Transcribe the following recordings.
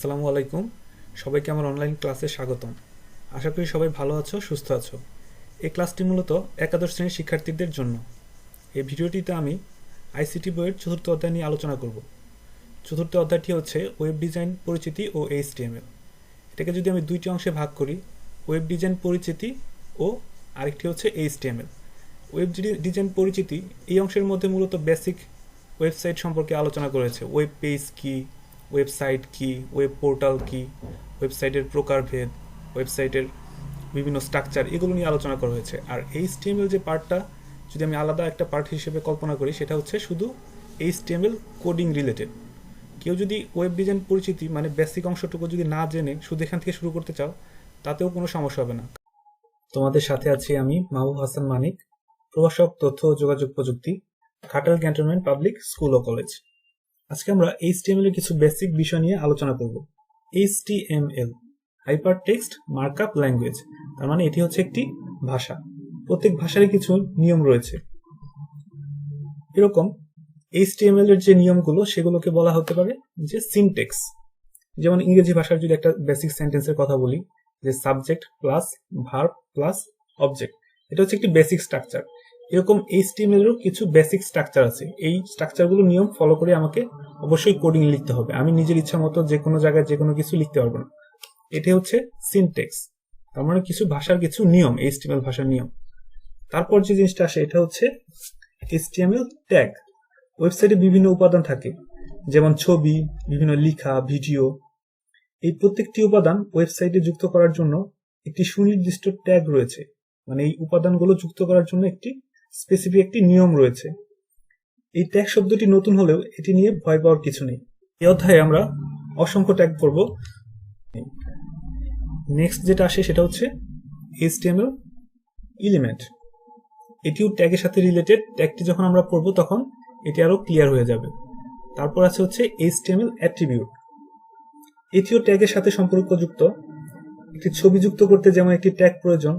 আসসালামু আলাইকুম। সবাইকে আমার অনলাইন ক্লাসে স্বাগতম। আশা করি সবাই ভালো আছো, সুস্থ আছো। এই ক্লাসটি মূলত একাদশ শ্রেণীর শিক্ষার্থীদের জন্য। এই ভিডিওটিতে আমি আইসিটি বইয়ের চতুর্থ অধ্যায় নিয়ে আলোচনা করব। চতুর্থ অধ্যায়টি হচ্ছে ওয়েব ডিজাইন পরিচিতি ও এইচটিএমএল। এটাকে যদি আমি দুইটি অংশে ভাগ করি, ওয়েব ডিজাইন পরিচিতি ও আরেকটি হচ্ছে এইচটিএমএল। ওয়েব ডিজাইন পরিচিতি এই অংশের মধ্যে মূলত বেসিক ওয়েবসাইট সম্পর্কে আলোচনা করেছে। ওয়েব পেজ কি, ওয়েবসাইট কি, ওয়েব পোর্টাল কি, ওয়েবসাইটের প্রকারভেদ, ওয়েবসাইটের বিভিন্ন স্ট্রাকচার, এগুলো নিয়ে আলোচনা করা হয়েছে। আর এইচটিএমএল যে পার্টটা যদি আমি আলাদা একটা পার্ট হিসেবে কল্পনা করি, সেটা হচ্ছে শুধু এইচটিএমএল কোডিং রিলেটেড। কেউ যদি ওয়েব ডিজাইন পরিচিতি মানে বেসিক অংশটুকু যদি না জেনে শুধু এখান থেকে শুরু করতে চাও, তাতেও কোনো সমস্যা হবে না। তোমাদের সাথে আছি আমি মাহবুব হাসান মানিক, প্রভাষক তথ্য ও যোগাযোগ প্রযুক্তি, ঘাটাইল ক্যান্টনমেন্ট পাবলিক স্কুল ও কলেজ। আজকে আমরা এইচটিএমএল এর কিছু বেসিক বিষয় নিয়ে আলোচনা করব। HTML hyper text markup language, তার মানে এটি হচ্ছে একটি ভাষা। প্রত্যেক ভাষারই কিছু নিয়ম রয়েছে। এরকম এইচটিএমএল এর যে নিয়মগুলো সেগুলোকে বলা হতে পারে যে সিনট্যাক্স। যেমন ইংরেজি ভাষার যদি একটা বেসিক সেন্টেন্সের কথা বলি, যে subject plus verb plus object, এটা হচ্ছে একটি বেসিক স্ট্রাকচার। এরকম এইচটিএমএল এরও কিছু বেসিক স্ট্রাকচার আছে। এই স্ট্রাকচারগুলো নিয়ম ফলো করে আমাকে অবশ্যই কোডিং লিখতে হবে। আমি নিজের ইচ্ছা মতো যে কোনো জায়গায় যে কোনো কিছু লিখতে পারবো না। এটি হচ্ছে সিনট্যাক্স, তার মানে কিছু ভাষার কিছু নিয়ম, এইচটিএমএল ভাষার নিয়ম। তারপর যে জিনিসটা আসে এটা হচ্ছে এইচটিএমএল ট্যাগ। ওয়েবসাইটে বিভিন্ন উপাদান থাকে, যেমন ছবি, বিভিন্ন লেখা, ভিডিও। এই প্রত্যেকটি উপাদান ওয়েবসাইটে যুক্ত করার জন্য একটি সুনির্দিষ্ট ট্যাগ রয়েছে। মানে এই উপাদানগুলো যুক্ত করার জন্য একটি স্পেসিফিক একটি নিয়ম রয়েছে। এই ট্যাগ শব্দটি নতুন হলেও এটি নিয়ে ভয় পাওয়ার কিছু নেই। এই অধ্যায়ে আমরা অসংখ্য ট্যাগ করব। নেক্সট যেটা আসে সেটা হচ্ছে এইচটিএমএল এলিমেন্ট। এটিও ট্যাগের সাথে রিলেটেড। ট্যাগটি যখন আমরা পড়বো তখন এটি আরো ক্লিয়ার হয়ে যাবে। তারপর আছে হচ্ছে এইচটিএমএল অ্যাট্রিবিউট। এটিও ট্যাগের সাথে সম্পর্কযুক্ত। একটি ছবি যুক্ত করতে যেমন একটি ট্যাগ প্রয়োজন,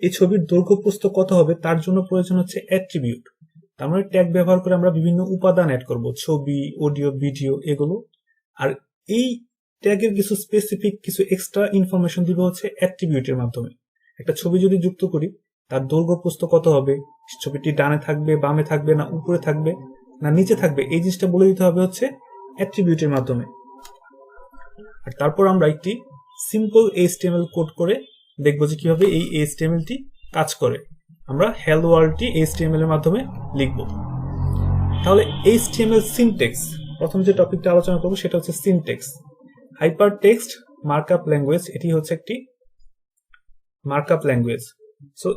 এই ছবির দৈর্ঘ্য প্রস্থ কত হবে তার জন্য প্রয়োজন হচ্ছে অ্যাট্রিবিউট। তার মানে ট্যাগ ব্যবহার করে আমরা বিভিন্ন উপাদান অ্যাড করব, ছবি, অডিও, ভিডিও, এগুলো। আর এই ট্যাগের কিছু স্পেসিফিক কিছু এক্সট্রা ইনফরমেশন দিব হচ্ছে অ্যাট্রিবিউটের মাধ্যমে। একটা ছবি যদি যুক্ত করি, তার দৈর্ঘ্য প্রস্থ কত হবে, ছবিটি ডানে থাকবে, বামে থাকবে, না উপরে থাকবে, না নিচে থাকবে, এই জিনিসটা বলে দিতে হবে হচ্ছে অ্যাট্রিবিউটের মাধ্যমে। আর তারপর আমরা একটি সিম্পল এইচটিএমএল কোড করে দেখবো যে কিভাবে এই এইচটিএমএলটি কাজ করে। আমরা হ্যালো ওয়ার্ল্ডটি এইচটিএমএল এর মাধ্যমে লিখব। তাহলে এইচটিএমএল সিনট্যাক্স, প্রথম যে টপিকটা আলোচনা করব সেটা হচ্ছে syntax. Hyper text markup language, এটি হচ্ছে একটি মার্কআপ ল্যাঙ্গুয়েজ। সো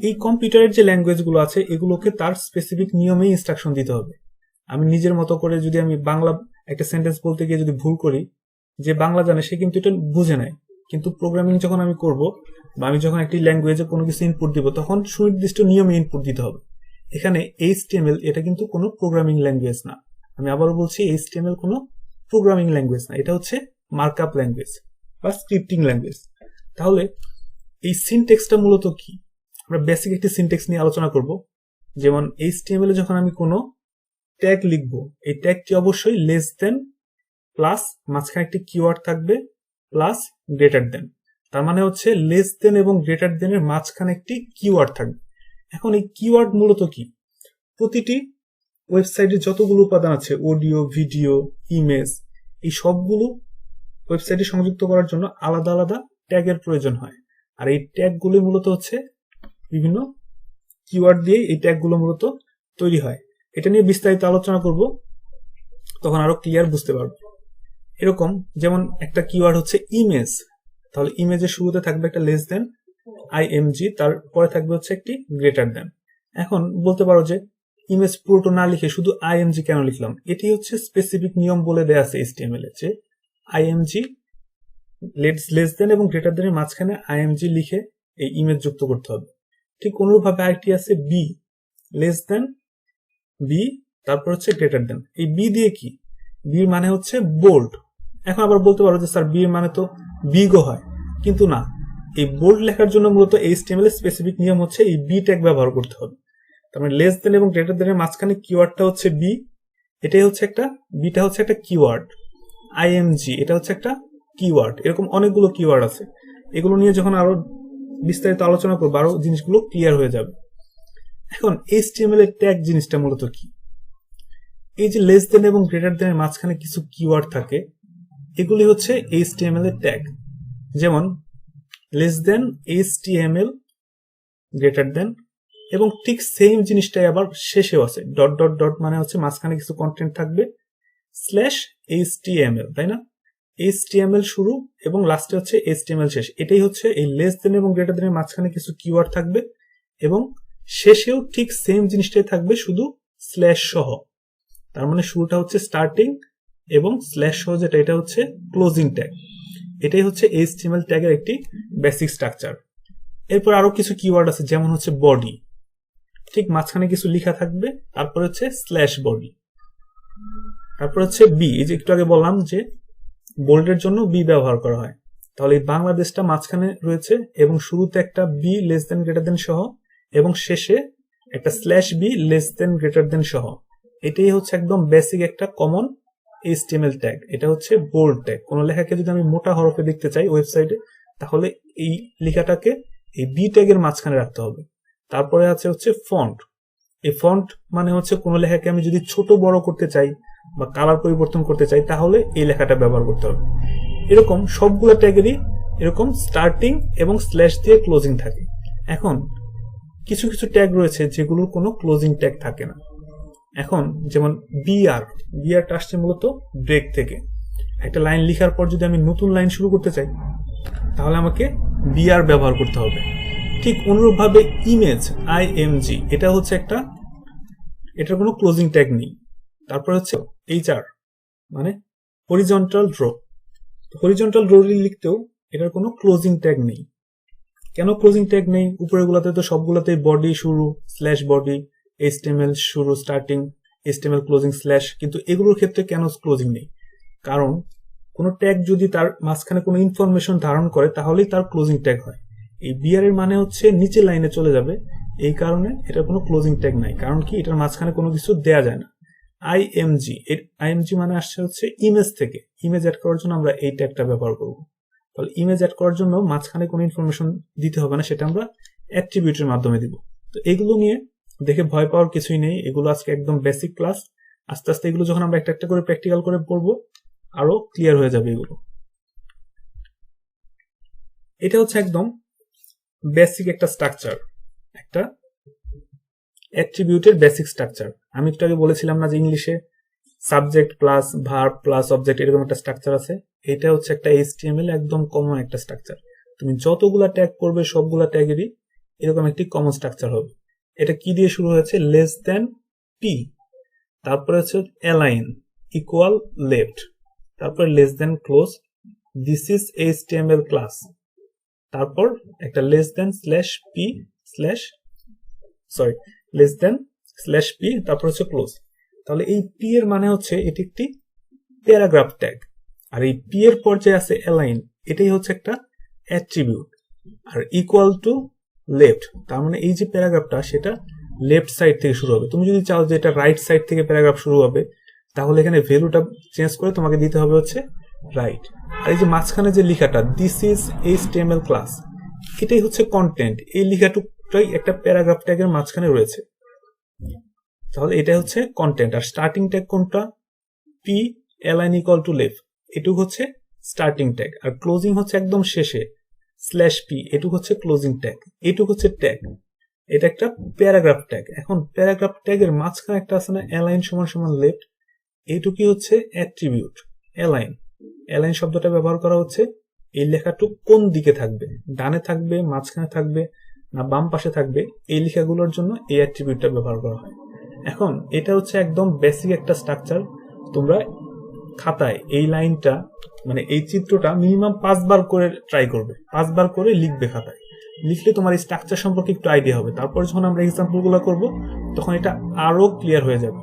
এই কম্পিউটারের যে ল্যাঙ্গুয়েজগুলো আছে এগুলোকে তার স্পেসিফিক নিয়মে ইনস্ট্রাকশন দিতে হবে। আমি নিজের মতো করে যদি আমি বাংলা একটা সেন্টেন্স বলতে গিয়ে যদি ভুল করি, যে বাংলা জানে সে কিন্তু এটা বুঝে নেয়। কিন্তু প্রোগ্রামিং যখন আমি করব বা আমি যখন একটি ল্যাঙ্গুয়েজে কোনো কিছু ইনপুট দিব, তখন সুনির্দিষ্ট নিয়মে ইনপুট দিতে হবে। এখানে এইচটিএমএল এটা কিন্তু কোনো প্রোগ্রামিং ল্যাঙ্গুয়েজ না। আমি আবারও বলছি, এইচটিএমএল কোনো প্রোগ্রামিং ল্যাঙ্গুয়েজ না, এটা হচ্ছে মার্কআপ ল্যাঙ্গুয়েজ বা স্ক্রিপ্টিং ল্যাঙ্গুয়েজ। তাহলে এই সিনট্যাক্সটা মূলত কি? আমরা বেসিক একটি সিনট্যাক্স নিয়ে আলোচনা করব। যেমন এইচটিএমএল এ যখন আমি কোনো ট্যাগ লিখব, এই ট্যাগটি অবশ্যই লেস দেন প্লাস মাঝখানে একটি কিওয়ার্ড থাকবে প্লাস গ্রেটার দেন। তার মানে হচ্ছে লেস দেন এবং গ্রেটার দেন এর মাঝখানে একটি কিওয়ার্ড থাকবে। এখন এই কিওয়ার্ড মূলত কি? প্রতিটি ওয়েবসাইটে যতগুলো উপাদান আছে, অডিও, ভিডিও, ইমেজ, এই সবগুলো ওয়েবসাইটে সংযুক্ত করার জন্য আলাদা আলাদা ট্যাগের প্রয়োজন হয়। আর এই ট্যাগগুলো মূলত হচ্ছে বিভিন্ন কিওয়ার্ড দিয়ে এই ট্যাগগুলো মূলত তৈরি হয়। এটা নিয়ে বিস্তারিত আলোচনা করব, তখন আরো ক্লিয়ার বুঝতে পারবো। এরকম যেমন একটা কিওয়ার্ড হচ্ছে ইমেজ, তাহলে ইমেজের শুরুতে থাকবে একটা লেস দেন আইএমজি, তারপরে থাকবে হচ্ছে একটি গ্রেটার দেন। এখন বলতে পারো যে ইমেজ পুরোটা না লিখে শুধু আইএমজি কেন লিখলাম? এটি হচ্ছে স্পেসিফিক নিয়ম বলে দেয়া আছে এইচটিএমএল এর, যে আইএমজি লেস দেন এবং গ্রেটার দেনের মাঝখানে আইএমজি লিখে এই ইমেজ যুক্ত করতে হবে। ঠিক অনুরূপভাবে আরেকটি আছে বি, লেস দেন বি, তারপর হচ্ছে গ্রেটার দেন। এই বি দিয়ে কি? বি মানে হচ্ছে বোল্ড। এখন আবার বলতে পারো যে স্যার বি মানে তো বিগও হয়, কিন্তু না, এই বোল্ড লেখার জন্য মূলত এইচটিএমএল এর স্পেসিফিক নিয়ম হচ্ছে এই বি ট্যাগ ব্যবহার করতে হবে। তার মানে লেস দেন এবং গ্রেটার দেনের মাঝখানে কিওয়ার্ডটা হচ্ছে বি, এটাই হচ্ছে একটা, বিটা হচ্ছে একটা কিওয়ার্ড। আইএমজি এটা হচ্ছে একটা কিওয়ার্ড, এরকম অনেকগুলো কিওয়ার্ড আছে। এগুলো নিয়ে যখন আরো বিস্তারিত আলোচনা করবো আরো জিনিসগুলো ক্লিয়ার হয়ে যাবে। এখন HTML এর ট্যাগ জিনিসটা মূলত কি? এই যে লেস দেন এবং গ্রেটার দেন এর মাঝখানে কিছু কিওয়ার্ড থাকে, এগুলি হচ্ছে HTML এর ট্যাগ। যেমন less than, HTML, greater than, এবং ঠিক সেম জিনিসটাই আবার শেষেও আছে। ডট ডট ডট মানে হচ্ছে মাঝখানে কিছু কন্টেন্ট থাকবে, স্ল্যাশ HTML, তাই না? HTML শুরু এবং লাস্টে হচ্ছে HTML শেষ। এটাই হচ্ছে এই লেস দেন এবং গ্রেটার দেনের মাঝখানে কিছু কিওয়ার্ড থাকবে এবং শেষেও ঠিক সেম জিনিসটাই থাকবে, শুধু স্ল্যাশ সহ। তার মানে শুরুটা হচ্ছে স্টার্টিং এবং স্ল্যাশ সহ যেটা, এটা হচ্ছে ক্লোজিং ট্যাগ। এটাই হচ্ছে HTML ট্যাগের একটি বেসিক স্ট্রাকচার। এরপর আরো কিছু কিওয়ার্ড আছে, যেমন হচ্ছে বডি, ঠিক মাঝখানে কিছু লেখা থাকবে, তারপর হচ্ছে স্ল্যাশ বডি, তারপর হচ্ছে বি। এই যে একটু আগে বললাম যে বোল্ডের জন্য বি ব্যবহার করা হয়, তাহলে এই বাংলাদেশটা মাঝখানে রয়েছে এবং শুরুতে একটা b less than greater than সহ এবং শেষে একটা slash b less than greater than সহ। এটাই হচ্ছে একদম বেসিক একটা কমন HTML ট্যাগ। এটা হচ্ছে বোল্ড ট্যাগ। কোন লেখাকে যদি আমি মোটা হরফে দেখতে চাই ওয়েবসাইটে, তাহলে এই লেখাটাকে এই বি ট্যাগের মাঝখানে রাখতে হবে। তারপরে আছে হচ্ছে ফন্ট। এই ফন্ট মানে হচ্ছে কোন লেখাকে আমি যদি ছোট বড় করতে চাই বা কালার পরিবর্তন করতে চাই, তাহলে এই লেখাটা ব্যবহার করতে হবে। এরকম সবগুলো ট্যাগেরই এরকম স্টার্টিং এবং স্ল্যাশ দিয়ে ক্লোজিং থাকে। এখন কিছু কিছু ট্যাগ রয়েছে যেগুলোর কোনো ক্লোজিং ট্যাগ থাকে না। এখন যেমন বিআরটা আসছে মূলত ব্রেক থেকে। একটা লাইন লেখার পর যদি আমি নতুন লাইন শুরু করতে চাই, তাহলে আমাকে বিআর ব্যবহার করতে হবে। ঠিক অনুরূপভাবে ইমেজ, IMG, এটা হচ্ছে একটা, এটার কোনো ক্লোজিং ট্যাগ নেই। তারপর হচ্ছে HR মানে হরিজন্টাল ড্র। হরিজন্টাল ড্র লিখতেও এটার কোনো ক্লোজিং ট্যাগ নেই। কেন ক্লোজিং ট্যাগ নেই? উপরের গুলাতে তো সবগুলাতেই বডি শুরু, স্ল্যাশ বডি, HTML শুরু স্টার্টিং, HTML ক্লোজিং স্ল্যাশ, কিন্তু এগুলোর ক্ষেত্রে কেন ক্লোজিং নেই? কারণ কোনো ট্যাগ যদি তার মাঝখানে কোনো ইনফরমেশন ধারণ করে, তাহলেই তার ক্লোজিং ট্যাগ হয়। এই বিআর এর মানে হচ্ছে নিচে লাইনে চলে যাবে, এই কারণে এটার কোনো ক্লোজিং ট্যাগ নাই। কারণ কি? এটার মাঝখানে কোনো কিছু দেয়া যায় না। IMG মানে আসছে হচ্ছে ইমেজ থেকে। ইমেজ অ্যাড করার জন্য আমরা এই ট্যাগটা ব্যবহার করব। তাহলে ইমেজ অ্যাড করার জন্য মাঝখানে কোনো ইনফরমেশন দিতে হবে না, সেটা আমরা অ্যাট্রিবিউটের মাধ্যমে দিব। তো এগুলো নিয়ে দেখে ভয় পাওয়ার কিছুই নেই। এগুলো আজকে একদম বেসিক ক্লাস। আস্তে আস্তে এগুলো যখন আমরা একটা একটা করে প্র্যাকটিক্যাল করে পড়বো, আরো ক্লিয়ার হয়ে যাবে এগুলো। এটা হচ্ছে একদম বেসিক একটা স্ট্রাকচার, একটা অ্যাট্রিবিউটের বেসিক স্ট্রাকচার। আমি একটু আগে বলেছিলাম না যে ইংলিশে subject plus verb plus object এরকম একটা স্ট্রাকচার আছে। এটা হচ্ছে একটা HTML একদম কমন একটা স্ট্রাকচার। তুমি যতগুলা ট্যাগ করবে সবগুলা ট্যাগেরই এরকম একটি কমন স্ট্রাকচার হবে। এটা কি দিয়ে শুরু হয়েছে? লেস দেন P, তারপরে হচ্ছে অ্যালাইন, ইকুয়াল, লেফট, তারপর less than close, this is HTML class, তারপর একটা less than slash P slash less than slash P, তারপর হচ্ছে ক্লোজ। তাহলে এই পি এর মানে হচ্ছে এটি একটি প্যারাগ্রাফ ট্যাগ, আর এই পি এর পর যে আছে অ্যালাইন, এটাই হচ্ছে একটা অ্যাট্রিবিউট। আর ইকুয়াল টু লেফট, তার মানে এই যে প্যারাগ্রাফটা সেটা লেফট সাইড থেকে শুরু হবে। তুমি যদি চাও যে এটা রাইট সাইড থেকে প্যারাগ্রাফ শুরু হবে, তাহলে এখানে ভ্যালুটা চেঞ্জ করে তোমাকে দিতে হবে হচ্ছে রাইট। আর এই যে মাঝখানে যে লেখাটা দিস ইজ HTML ক্লাস, এটাই হচ্ছে কন্টেন্ট। এই লেখাটুকটাই একটা প্যারাগ্রাফ ট্যাগের মাঝখানে রয়েছে, তাহলে এটা হচ্ছে কন্টেন্ট। আর স্টার্টিং ট্যাগ কোনটা? P align equal to left, এটুক হচ্ছে স্টার্টিং ট্যাগ। আর ক্লোজিং হচ্ছে একদম শেষে স্ল্যাশ পি, এটুক হচ্ছে ক্লোজিং ট্যাগ, এটুক হচ্ছে ট্যাগ। এটা একটা প্যারাগ্রাফ ট্যাগ। এখন প্যারাগ্রাফ ট্যাগের মাঝখানে একটা আছে না অ্যালাইন সমান সমান লেফট, এইটুকুই হচ্ছে অ্যাট্রিবিউট অ্যালাইন। অ্যালাইন শব্দটা ব্যবহার করা হচ্ছে এই লেখাটুক কোন দিকে থাকবে, ডানে থাকবে, মাঝখানে থাকবে না বাম পাশে থাকবে, এই লেখাগুলোর জন্য এই অ্যাট্রিবিউটটা ব্যবহার করা হয়। এখন এটা হচ্ছে একদম বেসিক একটা স্ট্রাকচার। তোমরা খাতায় এই লাইনটা মানে এই চিত্রটা মিনিমাম 5 বার করে ট্রাই করবে, 5 বার করে লিখবে খাতায়। লিখলে তোমার এই স্ট্রাকচার সম্পর্কে একটু আইডিয়া হবে। তারপর যখন আমরা এক্সাম্পলগুলো করব তখন এটা আরো ক্লিয়ার হয়ে যাবে।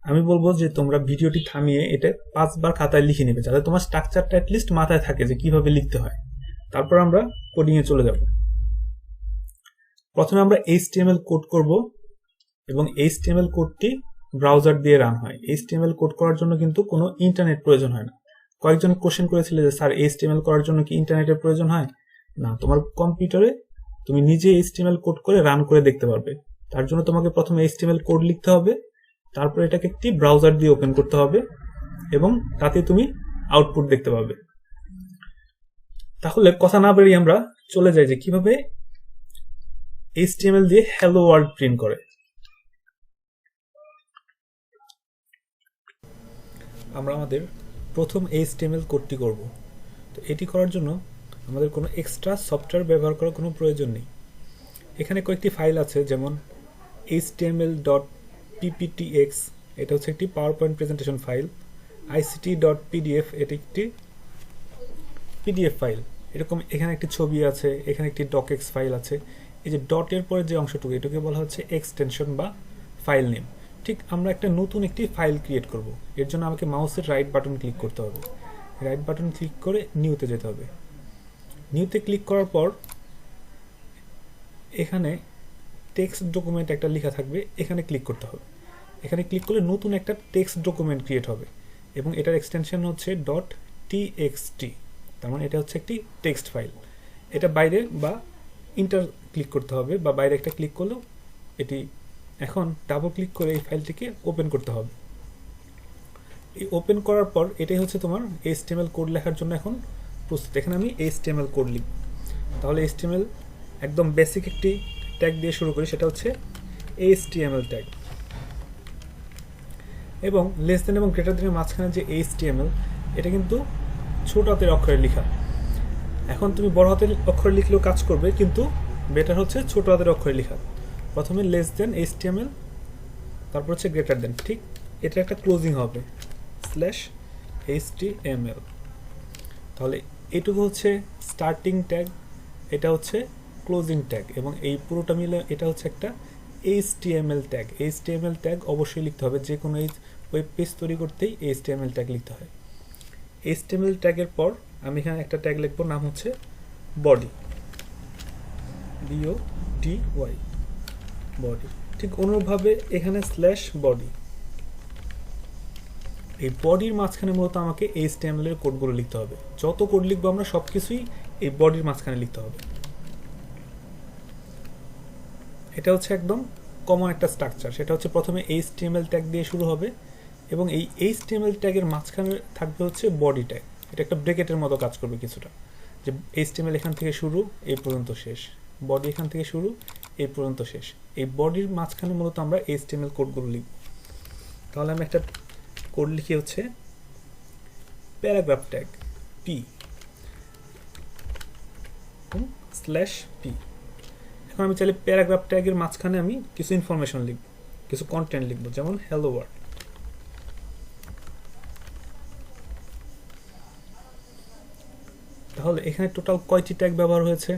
আমি বলবো যে তোমরা ভিডিওটি থামিয়ে এটা 5 বার খাতায় লিখে নেবে, যাতে তোমার স্ট্রাকচারটা অ্যাটলিস্ট মাথায় থাকে যে কিভাবে লিখতে হয়। তারপর আমরা কোডিং এ চলে যাব। প্রথমে আমরা HTML কোড করব এবং HTML কোডটি ব্রাউজার দিয়ে রান হয়। HTML কোড করার জন্য কিন্তু কোনো ইন্টারনেট প্রয়োজন হয় না। কয়েকজন কোশ্চেন করেছিলে যে স্যার HTML করার জন্য কি ইন্টারনেটের প্রয়োজন হয়? না, তোমার কম্পিউটারে তুমি নিজে HTML কোড করে রান করে দেখতে পারবে। তার জন্য তোমাকে প্রথমে HTML কোড লিখতে হবে, তারপর এটাকে একটি ব্রাউজার দিয়ে ওপেন করতে হবে এবং তাতে তুমি আউটপুট দেখতে পাবে। তাহলে কথা না বেরিয়ে আমরা চলে যাই যে কিভাবে HTML দিয়ে হ্যালো ওয়ার্ল্ড প্রিন্ট করে। আমরা আমাদের প্রথম HTML কোডটি করব। তো এটি করার জন্য আমাদের কোনো এক্সট্রা সফটওয়্যার ব্যবহার করার কোনো প্রয়োজন নেই। এখানে কয়েকটি ফাইল আছে, যেমন html.pptx, এটা হচ্ছে একটি power point presentation file. ict.pdf, এটি একটি পিডিএফ ফাইল। এরকম এখানে একটি ছবি আছে, এখানে একটি docx ফাইল আছে। এই যে ডটের পরে যে অংশটুকু, এটাকে বলা হচ্ছে এক্সটেনশন বা ফাইল নেম। ঠিক আমরা একটা নতুন একটি ফাইল ক্রিয়েট করব। এর জন্য আমাকে মাউসের রাইট বাটন ক্লিক করতে হবে। রাইট বাটন ক্লিক করে নিউতে যেতে হবে। নিউতে ক্লিক করার পর এখানে টেক্সট ডকুমেন্ট একটা লেখা থাকবে, এখানে ক্লিক করতে হবে। এখানে ক্লিক করলে নতুন একটা টেক্সট ডকুমেন্ট ক্রিয়েট হবে এবং এটার এক্সটেনশন হচ্ছে .txt। তার মানে এটা হচ্ছে একটি টেক্সট ফাইল। এটা বাইরে বা ইন্টার ক্লিক করতে হবে, বা বাইরে একটা ক্লিক করলেও এটি। এখন ডাবল ক্লিক করে এই ফাইলটিকে ওপেন করতে হবে। এই ওপেন করার পর এটাই হচ্ছে তোমার HTML কোড লেখার জন্য এখন প্রস্তুত। এখানে আমি HTML কোড লিখব। তাহলে HTML একদম বেসিক একটি ট্যাগ দিয়ে শুরু করি, সেটা হচ্ছে HTML ট্যাগ। এবং লেস দেন এবং গ্রেটার দেনের মাঝখানে যে HTML, এটা কিন্তু ছোট হাতের অক্ষরে লেখা। এখন তুমি বড় হাতের অক্ষরে লিখলেও কাজ করবে, কিন্তু বেটার হচ্ছে ছোট হাতের অক্ষরে লেখা। প্রথমে লেস দেন HTML, তারপর হচ্ছে গ্রেটার দেন। ঠিক এটা একটা ক্লোজিং হবে /HTML। তাহলে এটুকু হচ্ছে স্টার্টিং ট্যাগ, এটা হচ্ছে ক্লোজিং ট্যাগ, এবং এই পুরোটা মিলে এটা হচ্ছে একটা HTML ট্যাগ। HTML ট্যাগ অবশ্যই লিখতে হবে, যে কোনো এই ওয়েব পেজ তৈরি করতেই HTML ট্যাগ লিখতে হয়। HTML ট্যাগের পর আমি এখানে একটা ট্যাগ লিখব, নাম হচ্ছে বডি, BODY, বডি। ঠিক অনুরূপভাবে এখানে /body। এই বডির মাঝখানে মূলত আমাকে HTML এর কোডগুলো লিখতে হবে। যত কোড লিখবো আমরা সবকিছুই এই বডির মাঝখানে লিখতে হবে। এটা হচ্ছে একদম কমন একটা স্ট্রাকচার। সেটা হচ্ছে প্রথমে HTML ট্যাগ দিয়ে শুরু হবে এবং এই HTML ট্যাগের মাঝখানে থাকবে হচ্ছে বডি ট্যাগ। এটা একটা ব্রেকেটের মতো কাজ করবে কিছুটা, যে HTML এখান থেকে শুরু এই পর্যন্ত শেষ, বডি এখান থেকে শুরু এই পর্যন্ত শেষ। এই বডির মাঝখানে মূলত আমরা HTML কোডগুলো লিখব। তাহলে আমি একটা কোড লিখি হচ্ছে প্যারাগ্রাফ ট্যাগ P /P। এখন আমি চাইলে প্যারাগ্রাফ ট্যাগের মাঝখানে আমি কিছু ইনফরমেশন লিখব, কিছু কন্টেন্ট লিখব, যেমন হ্যালো ওয়ার্ল্ড। তাহলে এখানে টোটাল কয়টি ট্যাগ ব্যবহার হয়েছে?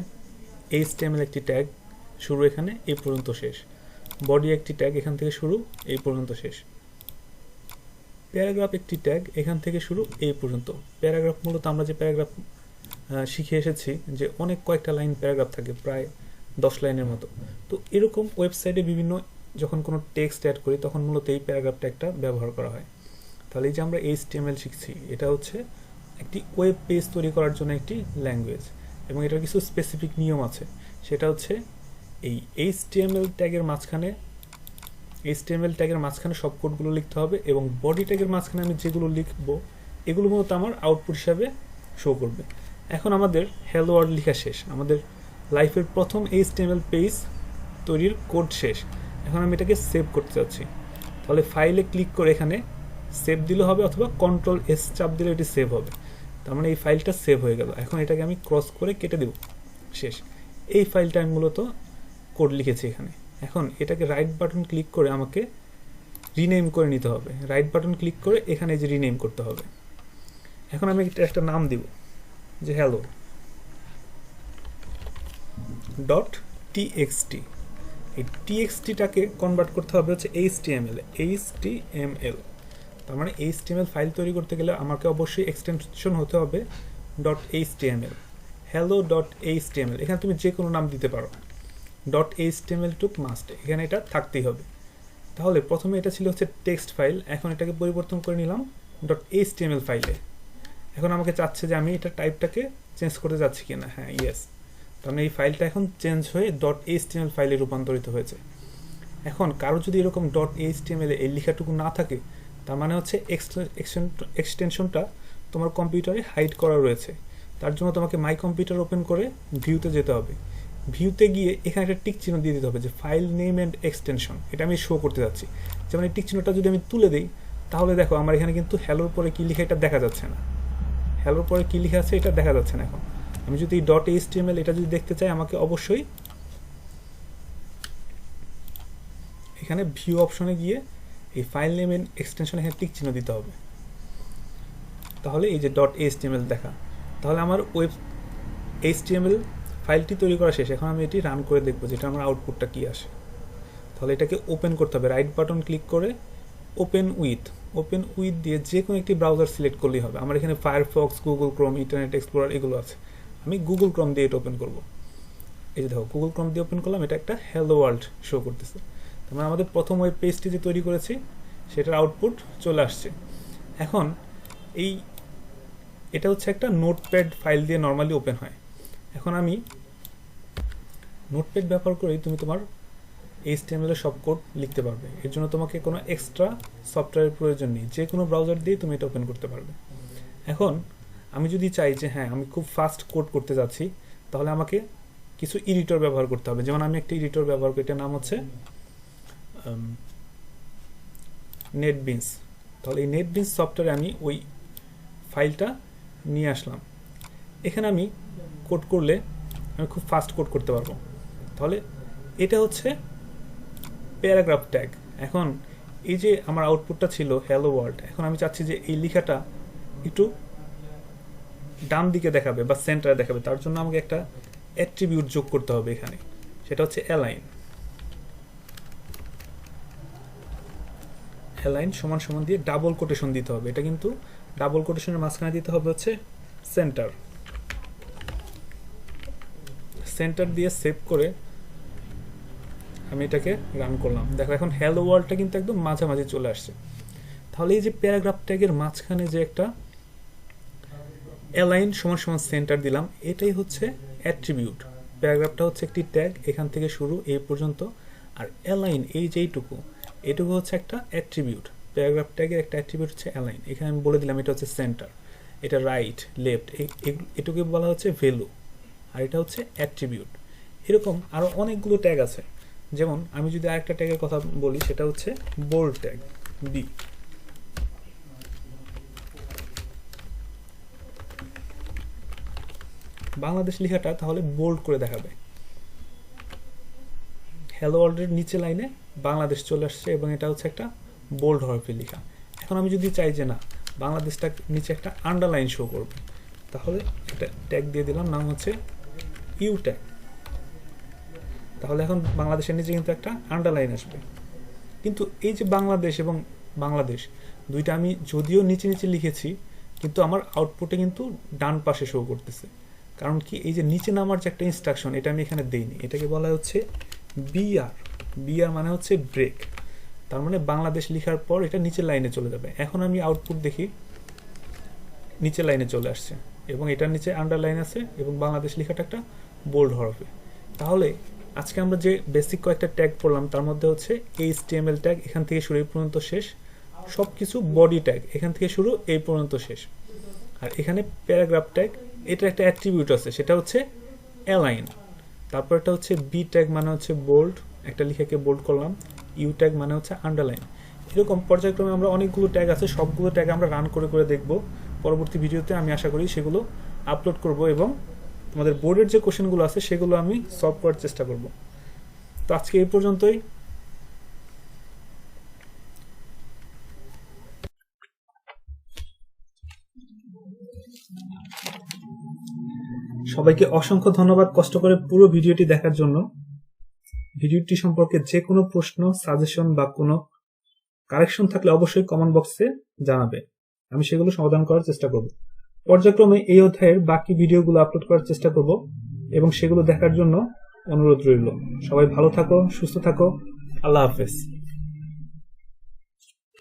HTML একটি ট্যাগ, শুরু এখানে এই পর্যন্ত শেষ। বডি একটি ট্যাগ, এখান থেকে শুরু এই পর্যন্ত শেষ। প্যারাগ্রাফ একটি ট্যাগ, এখান থেকে শুরু এই পর্যন্ত। প্যারাগ্রাফ মূলত আমরা যে প্যারাগ্রাফ শিখে এসেছি যে অনেক কয়েকটা লাইন প্যারাগ্রাফ থাকে, প্রায় 10 লাইনের মতো। তো এরকম ওয়েবসাইটে বিভিন্ন যখন কোনো টেক্সট অ্যাড করি তখন মূলত এই প্যারাগ্রাফ ট্যাগটা ব্যবহার করা হয়। তাহলে এই যে আমরা HTML শিখছি, এটা হচ্ছে একটি ওয়েব পেজ তৈরি করার জন্য একটি ল্যাঙ্গুয়েজ, এবং এটার কিছু স্পেসিফিক নিয়ম আছে। সেটা হচ্ছে এই HTML ট্যাগের মাঝখানে সব কোডগুলো লিখতে হবে, এবং বডি ট্যাগের মাঝখানে আমি যেগুলো লিখবো এগুলো মূলত আমার আউটপুট হিসাবে শো করবে। এখন আমাদের হ্যালো ওয়ার্ল্ড লেখা শেষ, আমাদের লাইফের প্রথম HTML পেজ তৈরির কোড শেষ। এখন আমি এটাকে সেভ করতে চাচ্ছি। তাহলে ফাইলে ক্লিক করে এখানে সেভ দিলে হবে, অথবা Ctrl+S চাপ দিলে এটি সেভ হবে। তার মানে এই ফাইলটা সেভ হয়ে গেল। এখন এটাকে আমি ক্রস করে কেটে দেব, শেষ। এই ফাইলটা আমি মূলত কোড লিখেছি এখানে। এখন এটাকে রাইট বাটন ক্লিক করে আমাকে রিনেম করে নিতে হবে। রাইট বাটন ক্লিক করে এখানে যে রিনেম করতে হবে। এখন আমি একটা নাম দিব, যে হ্যালো .txt। এই txt-টাকে কনভার্ট করতে হবে হচ্ছে HTML। তার মানে HTML ফাইল তৈরি করতে গেলে আমাকে অবশ্যই এক্সটেনশন হতে হবে .html, hello.html। এখানে তুমি যে কোনো নাম দিতে পারো, .html টু মাস্ট, এখানে এটা থাকতেই হবে। তাহলে প্রথমে এটা ছিল হচ্ছে টেক্সট ফাইল, এখন এটাকে পরিবর্তন করে নিলাম .html ফাইলে। এখন আমাকে চাচ্ছে যে আমি এটা টাইপটাকে চেঞ্জ করতে যাচ্ছি কিনা। হ্যাঁ, ইয়েস। তার মানে এই ফাইলটা এখন চেঞ্জ হয়ে .html ফাইলে রূপান্তরিত হয়েছে। এখন কারো যদি এরকম .html এই লেখাটুকু না থাকে, তার মানে হচ্ছে এক্সটেনশনটা তোমার কম্পিউটারে হাইড করা রয়েছে। তার জন্য তোমাকে মাই কম্পিউটার ওপেন করে ভিউতে যেতে হবে। ভিউতে গিয়ে এখানে একটা টিক চিহ্ন দিয়ে দিতে হবে যে ফাইল নেম অ্যান্ড এক্সটেনশন, এটা আমি শো করতে যাচ্ছি। যেমন এই টিক চিহ্নটা যদি আমি তুলে দিই, তাহলে দেখো আমার এখানে কিন্তু হ্যালোর পরে কি লেখা এটা দেখা যাচ্ছে না। হ্যালোর পরে কি লেখা আছে এটা দেখা যাচ্ছে না। এখন আমি যদি .html এটা যদি দেখতে চাই, আমাকে অবশ্যই এখানে ভিউ অপশনে গিয়ে এই ফাইল নেম এন্ড এক্সটেনশন এখানে টিক চিহ্ন দিতে হবে। তাহলে এই যে .html দেখা, তাহলে আমার ওয়েব HTML ফাইলটি তৈরি করা শেষ। এখন আমি এটি রান করে দেখবো যেটা আমার আউটপুটটা কি আসে। তাহলে এটাকে ওপেন করতে হবে, রাইট বাটন ক্লিক করে ওপেন উইথ দিয়ে যে কোনো একটি ব্রাউজার সিলেক্ট করলেই হবে। আমার এখানে Firefox, Google Chrome, internet explorer এগুলো আছে। আমি গুগল ক্রোম দিয়ে এটা ওপেন করবো। এই যে দেখো গুগল ক্রোম দিয়ে ওপেন করলাম, এটা একটা হ্যালো ওয়ার্ল্ড শো করতেছে। তার মানে আমাদের প্রথম ওয়েব পেজটি যে তৈরি করেছি সেটার আউটপুট চলে আসছে। এখন এটা হচ্ছে একটা নোটপ্যাড ফাইল দিয়ে নর্মালি ওপেন হয়। এখন আমি নোটপ্যাড ব্যবহার করেই তুমি তোমার HTML এর সব কোড লিখতে পারবে। এর জন্য তোমাকে কোনো এক্সট্রা সফটওয়্যারের প্রয়োজন নেই, যে কোনো ব্রাউজার দিয়ে তুমি এটা ওপেন করতে পারবে। এখন আমি যদি চাই যে হ্যাঁ আমি খুব ফাস্ট কোড করতে যাচ্ছি, তাহলে আমাকে কিছু এডিটর ব্যবহার করতে হবে। যেমন আমি একটা এডিটর ব্যবহার করি, এটার নাম হচ্ছে নেটবিনস। তাহলে এই নেটবিনস সফটওয়্যারে আমি ওই ফাইলটা নিয়ে আসলাম। এখানে আমি কোড করলে আমি খুব ফাস্ট কোড করতে পারবো। তাহলে এটা হচ্ছে প্যারাগ্রাফ ট্যাগ। এখন এই যে আমার আউটপুটটা ছিল হ্যালো ওয়ার্ল্ড, এখন আমি চাচ্ছি যে এই লেখাটা একটু ডান দিকে দেখাবে বা সেন্টারে দেখাবে। তার জন্য আমাকে একটা অ্যাট্রিবিউট যোগ করতে হবে এখানে, সেটা হচ্ছে অ্যালাইন সমান সমান দিয়ে ডাবল কোটেশন দিতে হবে। এটা কিন্তু ডাবল কোটেশনের মাঝখানে দিতে হবে হচ্ছে সেন্টার দিয়ে সেভ করে আমি এটাকে রান করলাম। দেখো এখন হ্যালো ওয়ার্ল্ডটা কিন্তু একদম মাঝামাঝি চলে আসছে। তাহলে এই যে প্যারাগ্রাফ ট্যাগের মাঝখানে যে একটা অ্যালাইন সমান সমান সেন্টার দিলাম, এটাই হচ্ছে অ্যাট্রিবিউট। প্যারাগ্রাফটা হচ্ছে একটি ট্যাগ, এখান থেকে শুরু এই পর্যন্ত। আর অ্যালাইন এই যে এটুকু হচ্ছে একটা অ্যাট্রিবিউট। প্যারাগ্রাফ ট্যাগের একটা অ্যাট্রিবিউট হচ্ছে অ্যালাইন। এখানে আমি বলে দিলাম এটা হচ্ছে সেন্টার, এটা রাইট, লেফট, এটুকু বলা হচ্ছে ভ্যালু, আর এটা হচ্ছে অ্যাট্রিবিউট। এরকম আরও অনেকগুলো ট্যাগ আছে। যেমন আমি যদি আরেকটা ট্যাগের কথা বলি, সেটা হচ্ছে বোল্ড ট্যাগ, বি। বাংলাদেশ লেখাটা তাহলে বোল্ড করে দেখাবে। হ্যালো ওয়ার্ল্ডের নিচে লাইনে বাংলাদেশ চলে আসছে এবং এটা হচ্ছে একটা বোল্ড হরফে লেখা। এখন আমি যদি চাই যে না বাংলাদেশটা নিচে একটা আন্ডারলাইন শো করবে, তাহলে একটা ট্যাগ দিয়ে দিলাম, নাম হচ্ছে ইউ ট্যাগ। তাহলে এখন বাংলাদেশের নিচে কিন্তু একটা আন্ডারলাইন আসবে। কিন্তু এই যে বাংলাদেশ এবং বাংলাদেশ দুইটা আমি যদিও নিচে নিচে লিখেছি, কিন্তু আমার আউটপুটে কিন্তু ডান পাশে শো করতেছে। কারণ কি, এই যে নিচে নামার যে একটা ইনস্ট্রাকশন, এটা আমি এখানে দেইনি। এটাকে বলা হচ্ছে বিআর মানে হচ্ছে ব্রেক। তার মানে বাংলাদেশ লেখার পর এটা নিচের লাইনে চলে যাবে। এখন আমি আউটপুট দেখি, নিচের লাইনে চলে আসছে এবং এটার নিচে আন্ডারলাইন আছে এবং বাংলাদেশ লেখাটা একটা বোল্ড হরফে। তাহলে আজকে আমরা যে বেসিক কয়েকটা ট্যাগ পড়লাম, তার মধ্যে হচ্ছে HTML ট্যাগ এখান থেকে শুরু এই পর্যন্ত শেষ, সব কিছু বডি ট্যাগ এখান থেকে শুরু এই পর্যন্ত শেষ। আর এখানে প্যারাগ্রাফ ট্যাগ, এটা একটা অ্যাট্রিবিউট আছে, সেটা হচ্ছে অ্যালাইন। তারপর এটা হচ্ছে বি ট্যাগ মানে হচ্ছে বোল্ড, একটা লেখাকে বোল্ড করলাম। ইউ ট্যাগ মানে হচ্ছে আন্ডারলাইন। এরকম পর্যায়ক্রমে আমরা অনেকগুলো ট্যাগ আছে, সবগুলো ট্যাগ আমরা রান করে করে দেখব। পরবর্তী ভিডিওতে আমি আশা করি সেগুলো আপলোড করব এবং আমাদের বোর্ডের যে কোশ্চেনগুলো আছে সেগুলো আমি সলভ করার চেষ্টা করব। তো আজকে এই পর্যন্তই। সবাইকে অসংখ্য ধন্যবাদ কষ্ট করে পুরো ভিডিওটি দেখার জন্য। ভিডিওটি সম্পর্কে যে কোনো প্রশ্ন, সাজেশন বা কোনো কারেকশন থাকলে অবশ্যই কমেন্ট বক্সে জানাবে, আমি সেগুলো সমাধান করার চেষ্টা করব। পর্যায়ক্রমে এই অধ্যায়ের বাকি ভিডিওগুলো আপলোড করার চেষ্টা করব এবং সেগুলো দেখার জন্য অনুরোধ রইল। সবাই ভালো থাকো, সুস্থ থাকো, আল্লাহ হাফেজ।